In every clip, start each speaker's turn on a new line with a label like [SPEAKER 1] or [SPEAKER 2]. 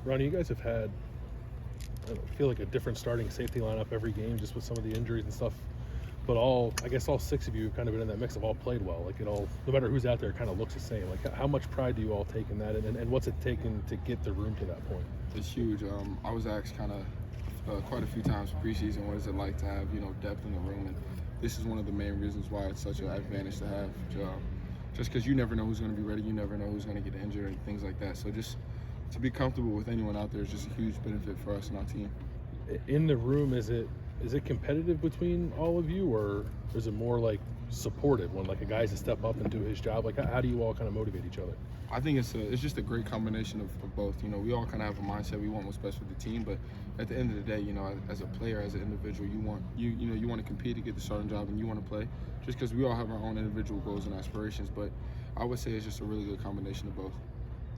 [SPEAKER 1] Ronnie, you guys have had, I feel like a different starting safety lineup every game just with some of the injuries and stuff. But I guess all six of you have kind of been in that mix, have all played well. Like no matter who's out there, it kind of looks the same. Like how much pride do you all take in that, and what's it taken to get the room to that point?
[SPEAKER 2] It's huge. I was asked kind of quite a few times preseason, what is it like to have depth in the room, and this is one of the main reasons why it's such an advantage to have. Just because you never know who's going to be ready, you never know who's going to get injured and things like that. So just to be comfortable with anyone out there is just a huge benefit for us and our team.
[SPEAKER 1] In the room, is it competitive between all of you, or is it more like supportive when like a guy's to step up and do his job? Like how do you all kind of motivate each other?
[SPEAKER 2] I think it's just a great combination of both. We all kind of have a mindset. We want what's best for the team, but at the end of the day, as a player, as an individual, you want to compete to get the starting job, and you want to play. Just because we all have our own individual goals and aspirations, but I would say it's just a really good combination of both.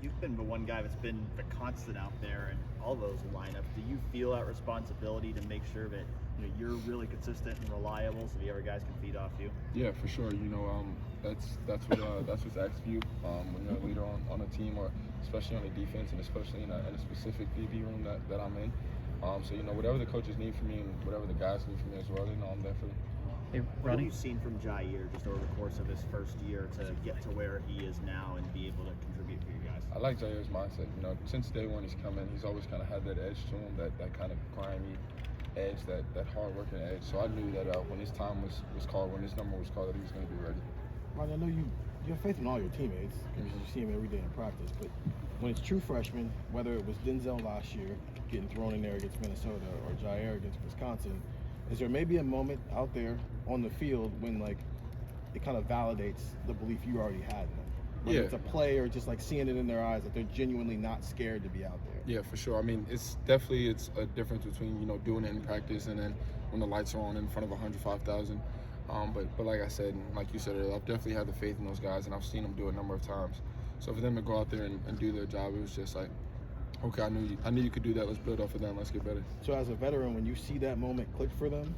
[SPEAKER 3] You've been the one guy that's been the constant out there in all those lineups. Do you feel that responsibility to make sure that you're really consistent and reliable, so the other guys can feed off you?
[SPEAKER 2] Yeah, for sure. That's what's asked of you when you're a leader on a team, or especially on the defense, and especially in a specific DB room that I'm in. So whatever the coaches need from me and whatever the guys need from me as well, they know I'm there for them.
[SPEAKER 3] Hey, what have you seen from Jair just over the course of his first year to get to where he is now and be able to contribute for you guys?
[SPEAKER 2] I like Jair's mindset. Since day one he's come in, he's always kind of had that edge to him, that kind of grimy edge, that hard-working edge. So I knew that when his time was called, when his number was called, that he was going to be ready.
[SPEAKER 4] Ron, I know you have faith in all your teammates because you see them every day in practice, but when it's true freshmen, whether it was Denzel last year getting thrown in there against Minnesota or Jair against Wisconsin, is there maybe a moment out there on the field when like it kind of validates the belief you already had in them? Whether it's a play or just like seeing it in their eyes that they're genuinely not scared to be out there.
[SPEAKER 2] Yeah, for sure. I mean, it's a difference between doing it in practice and then when the lights are on in front of 105,000. But like I said, and like you said earlier, I've definitely had the faith in those guys, and I've seen them do it a number of times. So for them to go out there and do their job, it was just like, okay, I knew you could do that. Let's build off of that. Let's get better.
[SPEAKER 4] So as a veteran, when you see that moment click for them,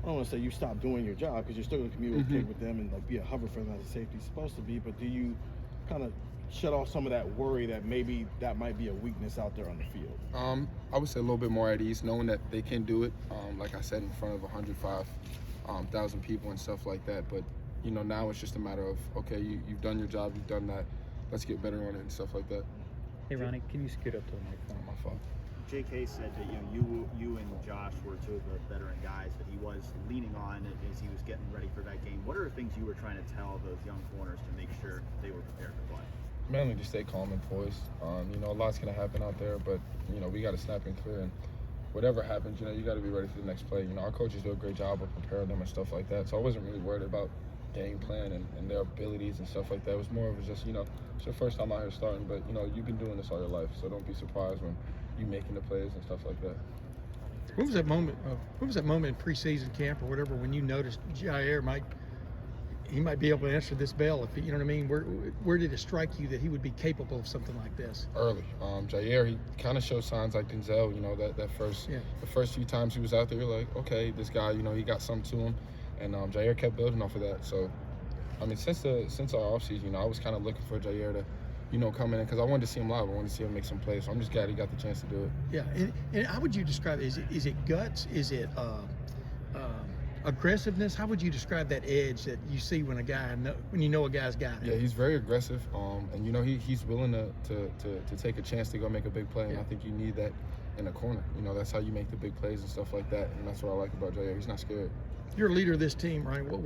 [SPEAKER 4] I don't want to say you stop doing your job because you're still going to communicate with them and like be a hover for them as a safety is supposed to be. But do you kind of shut off some of that worry that maybe that might be a weakness out there on the field?
[SPEAKER 2] I would say a little bit more at ease, knowing that they can do it. Like I said, in front of 105,000 people and stuff like that. But now it's just a matter of, okay, you've done your job, you've done that. Let's get better on it and stuff like that.
[SPEAKER 5] Hey Ronnie, can you scoot up to the microphone?
[SPEAKER 2] My fault.
[SPEAKER 3] J.K. said that you and Josh were two of the veteran guys that he was leaning on as he was getting ready for that game. What are the things you were trying to tell those young corners to make sure they were prepared to play?
[SPEAKER 2] Mainly just stay calm and poised. A lot's gonna happen out there, but we got to snap and clear. And whatever happens, you got to be ready for the next play. Our coaches do a great job of preparing them and stuff like that. So I wasn't really worried about game plan and their abilities and stuff like that. It was more of just it's your first time out here starting, but you've been doing this all your life, so don't be surprised when you making the plays and stuff like that.
[SPEAKER 6] What was that moment? What was that moment in preseason camp or whatever when you noticed Jair might be able to answer this bell? If you know what I mean, where did it strike you that he would be capable of something like this?
[SPEAKER 2] Early, Jair, he kind of showed signs like Denzel. The first few times he was out there, you're like, okay, this guy, he got something to him, and Jair kept building off of that. So, I mean, since our offseason, I was kind of looking for Jair to come in because I wanted to see him live. I wanted to see him make some plays. So I'm just glad he got the chance to do it.
[SPEAKER 6] Yeah, and how would you describe it? Is it guts? Is it aggressiveness? How would you describe that edge that you see when a guy's got it?
[SPEAKER 2] Yeah, he's very aggressive, and he's willing to take a chance to go make a big play. And I think you need that in a corner. That's how you make the big plays and stuff like that. And that's what I like about Jair. He's not scared.
[SPEAKER 6] You're a leader of this team, right?